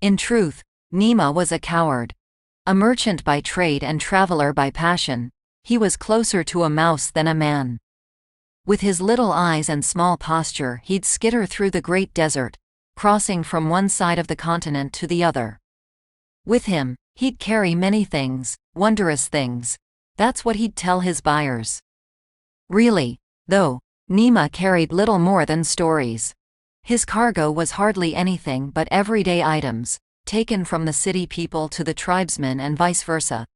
In truth, Nima was a coward. A merchant by trade and traveler by passion, he was closer to a mouse than a man. With his little eyes and small posture, he'd skitter through the great desert, crossing from one side of the continent to the other. With him, he'd carry many things, wondrous things. That's what he'd tell his buyers. Really, though, Nima carried little more than stories. His cargo was hardly anything but everyday items, taken from the city people to the tribesmen and vice versa.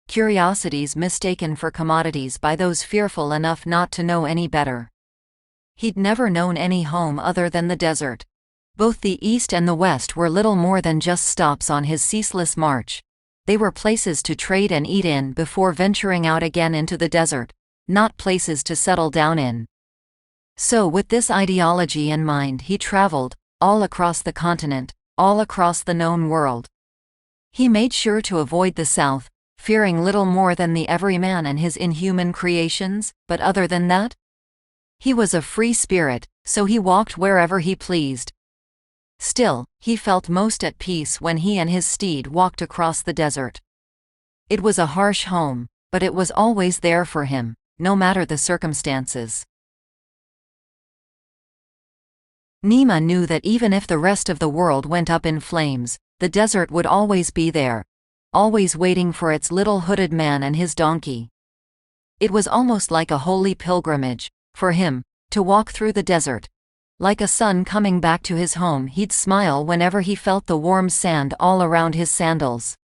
Curiosities mistaken for commodities by those fearful enough not to know any better. He'd never known any home other than the desert. Both the East and the West were little more than just stops on his ceaseless march. They were places to trade and eat in before venturing out again into the desert, not places to settle down in. So with this ideology in mind he traveled, all across the continent, all across the known world. He made sure to avoid the South, fearing little more than the everyman and his inhuman creations, but other than that? He was a free spirit, so he walked wherever he pleased. Still, he felt most at peace when he and his steed walked across the desert. It was a harsh home, but it was always there for him, no matter the circumstances. Nima knew that even if the rest of the world went up in flames, the desert would always be there, always waiting for its little hooded man and his donkey. It was almost like a holy pilgrimage, for him, to walk through the desert. Like a son coming back to his home, he'd smile whenever he felt the warm sand all around his sandals.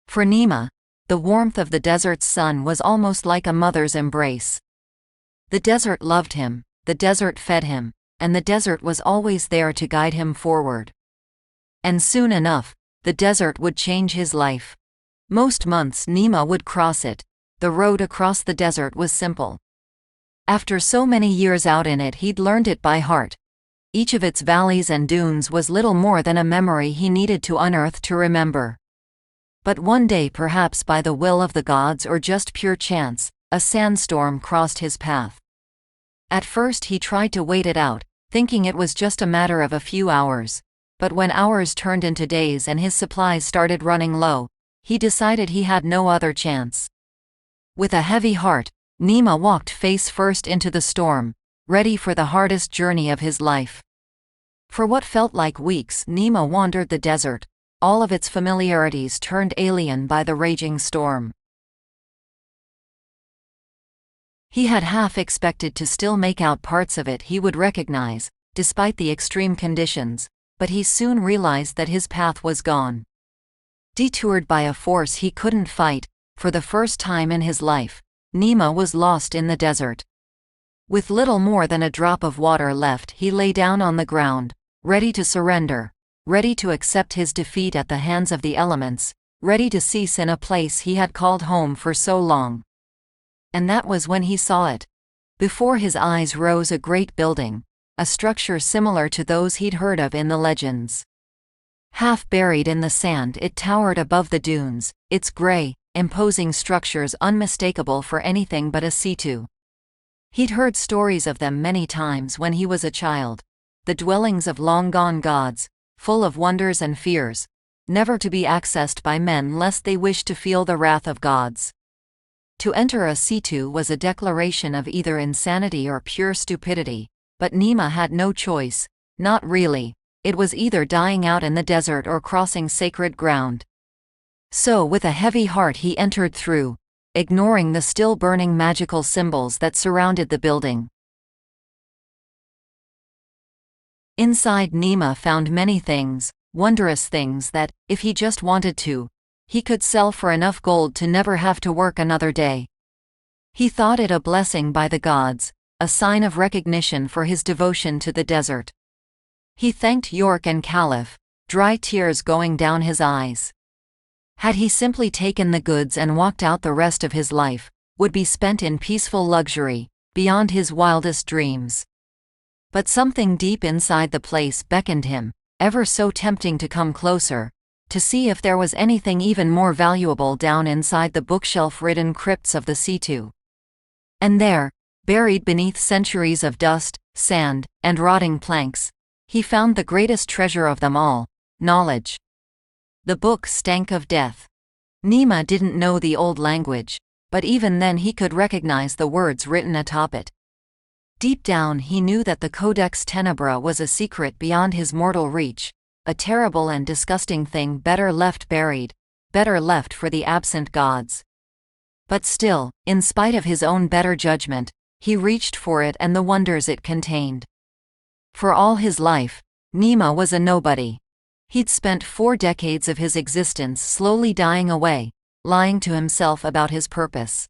For Nima, the warmth of the desert's sun was almost like a mother's embrace. The desert loved him, the desert fed him, and the desert was always there to guide him forward. And soon enough, the desert would change his life. Most months Nima would cross it. The road across the desert was simple. After so many years out in it, he'd learned it by heart. Each of its valleys and dunes was little more than a memory he needed to unearth to remember. But one day, perhaps by the will of the gods or just pure chance, a sandstorm crossed his path. At first he tried to wait it out, thinking it was just a matter of a few hours. But when hours turned into days and his supplies started running low, he decided he had no other chance. With a heavy heart, Nima walked face first into the storm, ready for the hardest journey of his life. For what felt like weeks, Nima wandered the desert, all of its familiarities turned alien by the raging storm. He had half expected to still make out parts of it he would recognize, despite the extreme conditions, but he soon realized that his path was gone. Detoured by a force he couldn't fight, for the first time in his life, Nima was lost in the desert. With little more than a drop of water left, he lay down on the ground, ready to surrender, ready to accept his defeat at the hands of the elements, ready to cease in a place he had called home for so long. And that was when he saw it. Before his eyes rose a great building, a structure similar to those he'd heard of in the legends. Half buried in the sand, it towered above the dunes, its gray, imposing structures unmistakable for anything but a situ. He'd heard stories of them many times when he was a child, the dwellings of long-gone gods, full of wonders and fears, never to be accessed by men lest they wished to feel the wrath of gods. To enter a situ was a declaration of either insanity or pure stupidity, but Nima had no choice, not really. It was either dying out in the desert or crossing sacred ground. So with a heavy heart he entered through, ignoring the still burning magical symbols that surrounded the building. Inside, Nima found many things, wondrous things that, if he just wanted to, he could sell for enough gold to never have to work another day. He thought it a blessing by the gods, a sign of recognition for his devotion to the desert. He thanked York and Caliph, dry tears going down his eyes. Had he simply taken the goods and walked out, the rest of his life would be spent in peaceful luxury, beyond his wildest dreams. But something deep inside the place beckoned him, ever so tempting to come closer, to see if there was anything even more valuable down inside the bookshelf-ridden crypts of the situ. And there, buried beneath centuries of dust, sand, and rotting planks, he found the greatest treasure of them all, knowledge. The book stank of death. Nima didn't know the old language, but even then he could recognize the words written atop it. Deep down he knew that the Codex Tenebra was a secret beyond his mortal reach, a terrible and disgusting thing better left buried, better left for the absent gods. But still, in spite of his own better judgment, he reached for it and the wonders it contained. For all his life, Nima was a nobody. He'd spent 4 decades of his existence slowly dying away, lying to himself about his purpose.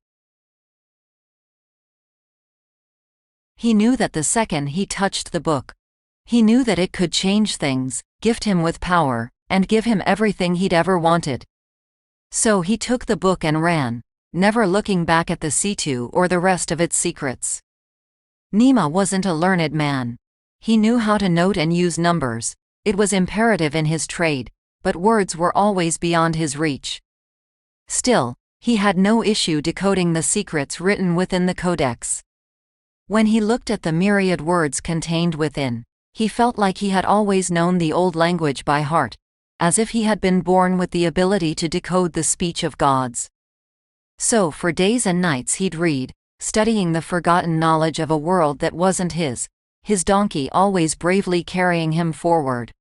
He knew that the second he touched the book, he knew that it could change things, gift him with power, and give him everything he'd ever wanted. So he took the book and ran, never looking back at the C2 or the rest of its secrets. Nima wasn't a learned man. He knew how to note and use numbers. It was imperative in his trade, but words were always beyond his reach. Still, he had no issue decoding the secrets written within the codex. When he looked at the myriad words contained within, he felt like he had always known the old language by heart, as if he had been born with the ability to decode the speech of gods. So for days and nights he'd read, studying the forgotten knowledge of a world that wasn't his donkey always bravely carrying him forward.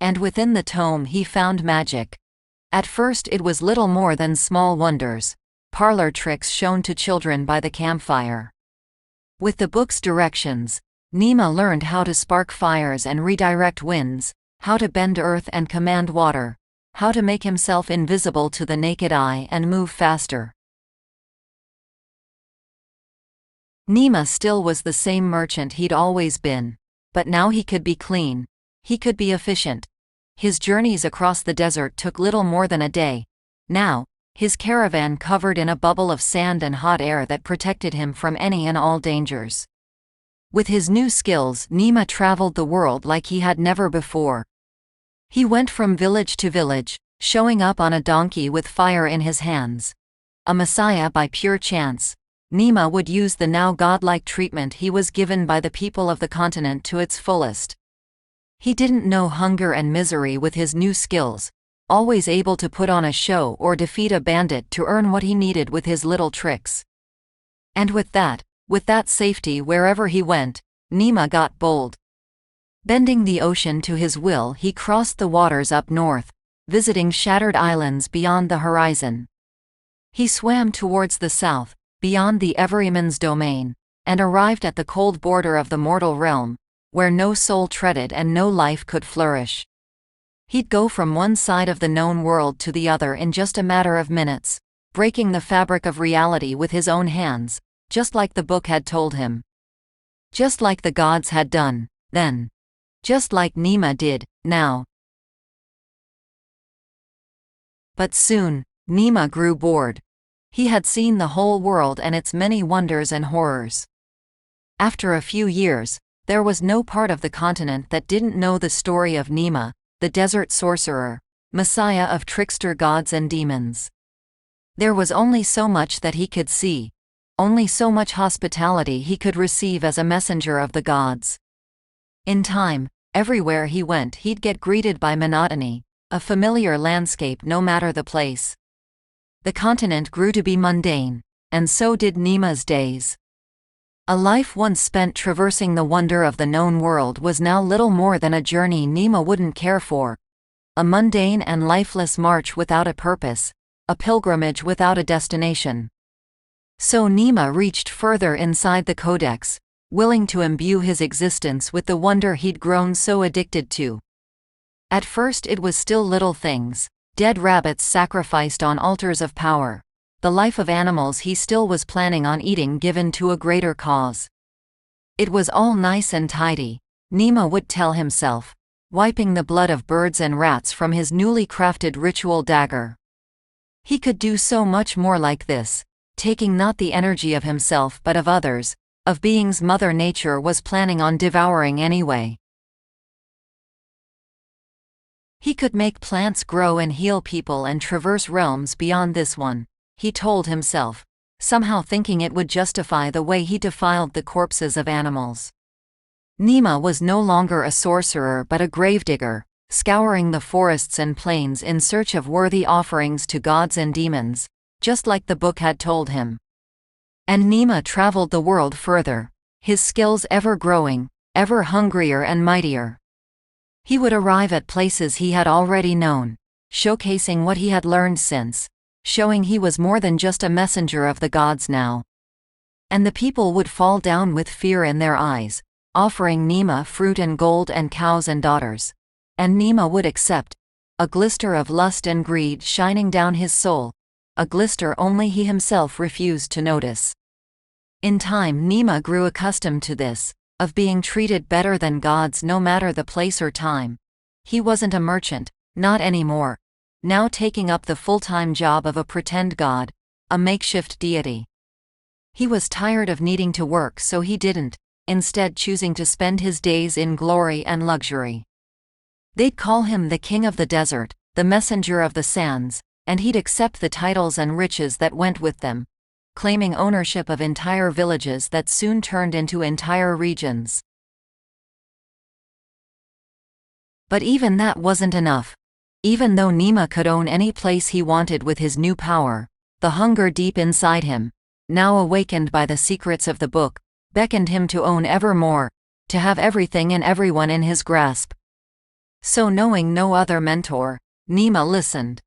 And within the tome he found magic. At first it was little more than small wonders, parlor tricks shown to children by the campfire. With the book's directions, Nima learned how to spark fires and redirect winds, how to bend earth and command water, how to make himself invisible to the naked eye and move faster. Nima still was the same merchant he'd always been, but now he could be clean, he could be efficient. His journeys across the desert took little more than a day. Now, his caravan covered in a bubble of sand and hot air that protected him from any and all dangers. With his new skills, Nima traveled the world like he had never before. He went from village to village, showing up on a donkey with fire in his hands. A messiah by pure chance, Nima would use the now godlike treatment he was given by the people of the continent to its fullest. He didn't know hunger and misery with his new skills, always able to put on a show or defeat a bandit to earn what he needed with his little tricks. And with that safety wherever he went, Nima got bold. Bending the ocean to his will, he crossed the waters up north, visiting shattered islands beyond the horizon. He swam towards the south, beyond the Everyman's domain, and arrived at the cold border of the mortal realm, where no soul treaded and no life could flourish. He'd go from one side of the known world to the other in just a matter of minutes, breaking the fabric of reality with his own hands, just like the book had told him. Just like the gods had done, then. Just like Nima did, now. But soon, Nima grew bored. He had seen the whole world and its many wonders and horrors. After a few years, there was no part of the continent that didn't know the story of Nima, the desert sorcerer, messiah of trickster gods and demons. There was only so much that he could see, only so much hospitality he could receive as a messenger of the gods. In time, everywhere he went he'd get greeted by monotony, a familiar landscape no matter the place. The continent grew to be mundane, and so did Nima's days. A life once spent traversing the wonder of the known world was now little more than a journey Nima wouldn't care for. A mundane and lifeless march without a purpose, a pilgrimage without a destination. So Nima reached further inside the codex, willing to imbue his existence with the wonder he'd grown so addicted to. At first it was still little things, dead rabbits sacrificed on altars of power, the life of animals he still was planning on eating given to a greater cause. It was all nice and tidy, Nima would tell himself, wiping the blood of birds and rats from his newly crafted ritual dagger. He could do so much more like this, taking not the energy of himself but of others, of beings Mother Nature was planning on devouring anyway. He could make plants grow and heal people and traverse realms beyond this one, he told himself, somehow thinking it would justify the way he defiled the corpses of animals. Nima was no longer a sorcerer but a gravedigger, scouring the forests and plains in search of worthy offerings to gods and demons, just like the book had told him. And Nima traveled the world further, his skills ever growing, ever hungrier and mightier. He would arrive at places he had already known, showcasing what he had learned since, showing he was more than just a messenger of the gods now. And the people would fall down with fear in their eyes, offering Nima fruit and gold and cows and daughters. And Nima would accept, a glister of lust and greed shining down his soul, a glister only he himself refused to notice. In time Nima grew accustomed to this, of being treated better than gods no matter the place or time. He wasn't a merchant, not anymore, now taking up the full-time job of a pretend god, a makeshift deity. He was tired of needing to work, so he didn't, instead choosing to spend his days in glory and luxury. They'd call him the king of the desert, the messenger of the sands, and he'd accept the titles and riches that went with them, claiming ownership of entire villages that soon turned into entire regions. But even that wasn't enough. Even though Nima could own any place he wanted with his new power, the hunger deep inside him, now awakened by the secrets of the book, beckoned him to own ever more, to have everything and everyone in his grasp. So knowing no other mentor, Nima listened.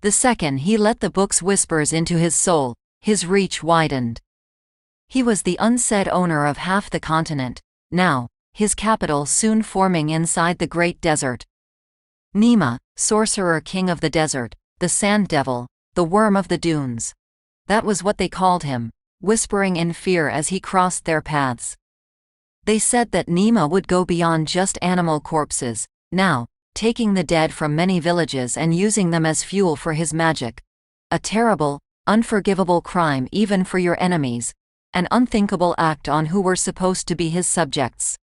The second he let the book's whispers into his soul, his reach widened. He was the unsaid owner of half the continent, now, his capital soon forming inside the great desert. Nima, sorcerer king of the desert, the sand devil, the worm of the dunes. That was what they called him, whispering in fear as he crossed their paths. They said that Nima would go beyond just animal corpses, now, taking the dead from many villages and using them as fuel for his magic. A terrible, unforgivable crime even for your enemies, an unthinkable act on who were supposed to be his subjects.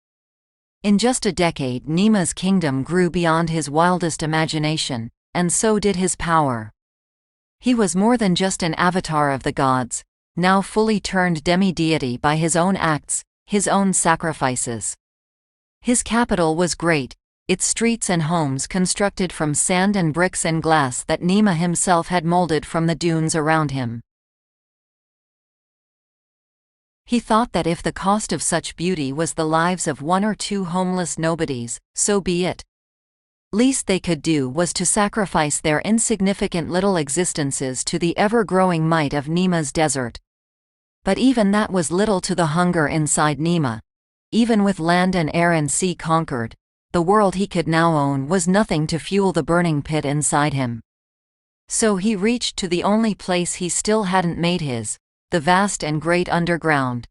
In just a decade Nima's kingdom grew beyond his wildest imagination, and so did his power. He was more than just an avatar of the gods, now fully turned demi-deity by his own acts, his own sacrifices. His capital was great, its streets and homes constructed from sand and bricks and glass that Nima himself had molded from the dunes around him. He thought that if the cost of such beauty was the lives of one or two homeless nobodies, so be it. Least they could do was to sacrifice their insignificant little existences to the ever-growing might of Nima's desert. But even that was little to the hunger inside Nima. Even with land and air and sea conquered, the world he could now own was nothing to fuel the burning pit inside him. So he reached to the only place he still hadn't made his, the vast and great underground.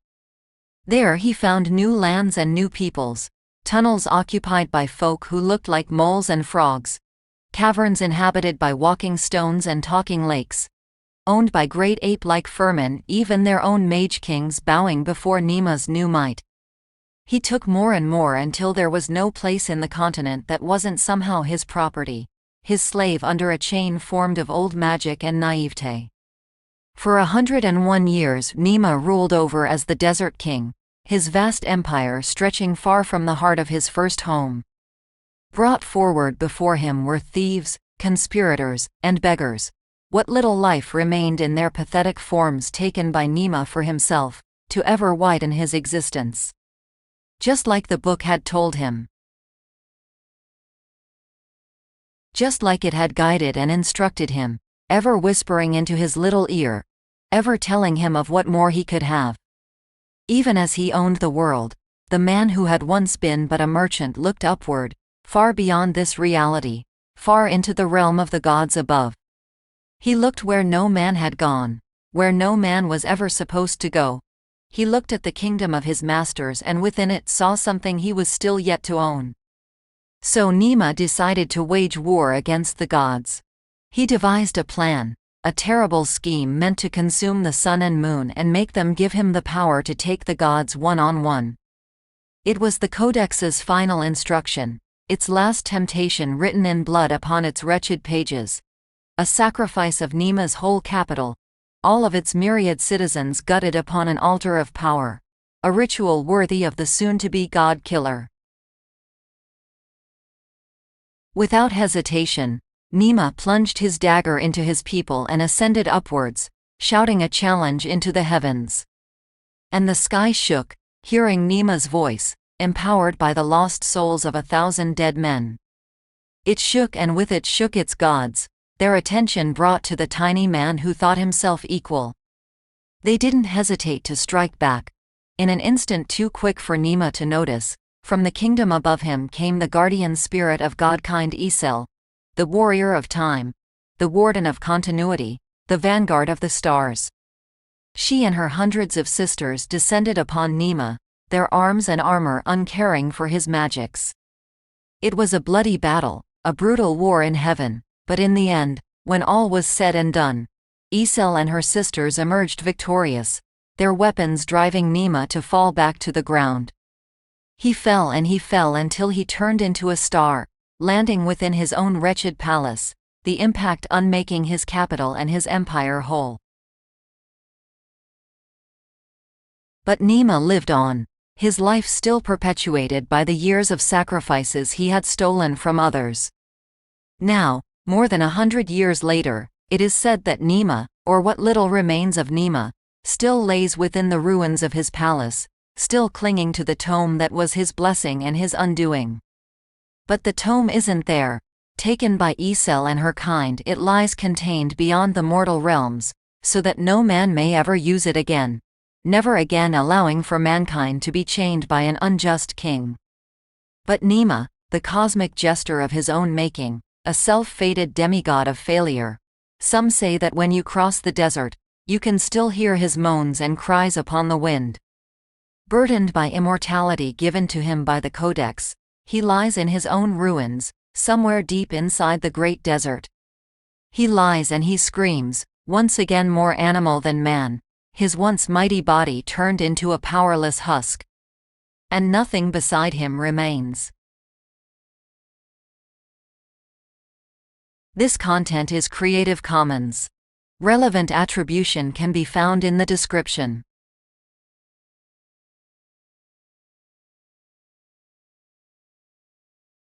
There he found new lands and new peoples, tunnels occupied by folk who looked like moles and frogs, caverns inhabited by walking stones and talking lakes, owned by great ape-like furmen, even their own mage kings bowing before Nima's new might. He took more and more until there was no place in the continent that wasn't somehow his property, his slave under a chain formed of old magic and naivete. For 101 years Nima ruled over as the Desert King, his vast empire stretching far from the heart of his first home. Brought forward before him were thieves, conspirators, and beggars, what little life remained in their pathetic forms taken by Nima for himself, to ever widen his existence. Just like the book had told him. Just like it had guided and instructed him, ever whispering into his little ear, ever telling him of what more he could have. Even as he owned the world, the man who had once been but a merchant looked upward, far beyond this reality, far into the realm of the gods above. He looked where no man had gone, where no man was ever supposed to go. He looked at the kingdom of his masters and within it saw something he was still yet to own. So Nima decided to wage war against the gods. He devised a plan, a terrible scheme meant to consume the sun and moon and make them give him the power to take the gods one-on-one. It was the Codex's final instruction, its last temptation written in blood upon its wretched pages. A sacrifice of Nima's whole capital, all of its myriad citizens gutted upon an altar of power. A ritual worthy of the soon-to-be god-killer. Without hesitation, Nima plunged his dagger into his people and ascended upwards, shouting a challenge into the heavens. And the sky shook, hearing Nima's voice, empowered by the lost souls of 1,000 dead men. It shook, and with it shook its gods, their attention brought to the tiny man who thought himself equal. They didn't hesitate to strike back. In an instant too quick for Nima to notice, from the kingdom above him came the guardian spirit of godkind Isel, the warrior of time, the warden of continuity, the vanguard of the stars. She and her hundreds of sisters descended upon Nima, their arms and armor uncaring for his magics. It was a bloody battle, a brutal war in heaven, but in the end, when all was said and done, Isel and her sisters emerged victorious, their weapons driving Nima to fall back to the ground. He fell and he fell until he turned into a star, landing within his own wretched palace, the impact unmaking his capital and his empire whole. But Nima lived on, his life still perpetuated by the years of sacrifices he had stolen from others. Now, more than 100 years later, it is said that Nima, or what little remains of Nima, still lays within the ruins of his palace, still clinging to the tome that was his blessing and his undoing. But the tome isn't there. Taken by Isel and her kind, it lies contained beyond the mortal realms, so that no man may ever use it again, never again allowing for mankind to be chained by an unjust king. But Nima, the cosmic jester of his own making, a self-fated demigod of failure. Some say that when you cross the desert, you can still hear his moans and cries upon the wind. Burdened by immortality given to him by the Codex, he lies in his own ruins, somewhere deep inside the great desert. He lies and he screams, once again more animal than man, his once mighty body turned into a powerless husk. And nothing beside him remains. This content is Creative Commons. Relevant attribution can be found in the description.